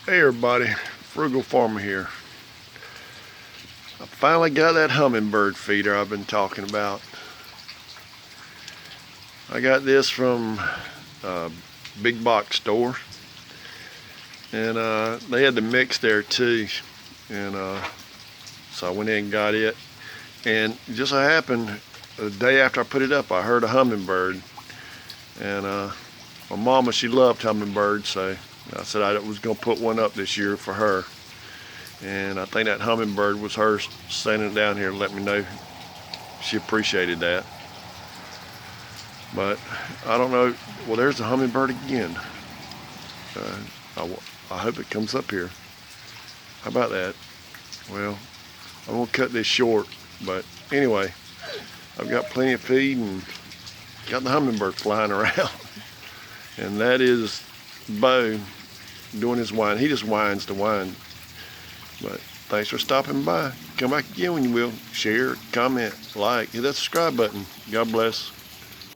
Hey everybody, Frugal Farmer here. I finally got that hummingbird feeder I've been talking about. I got this from a big box store, and they had the mix there too, and so I went in and got it. And just so happened, the day after I put it up, I heard a hummingbird, and my mama, she loved hummingbirds, so I said I was gonna put one up this year for her. And I think that hummingbird was her sending it down here to let me know she appreciated that. But I don't know. Well, there's the hummingbird again. Uh, I hope it comes up here. How about that? Well, I'm gonna cut this short. But anyway, I've got plenty of feed and got the hummingbird flying around. And that is Bo doing his whine. He just whines to whine. But thanks for stopping by. Come back again when you will. Share, comment, like, hit that subscribe button. God bless.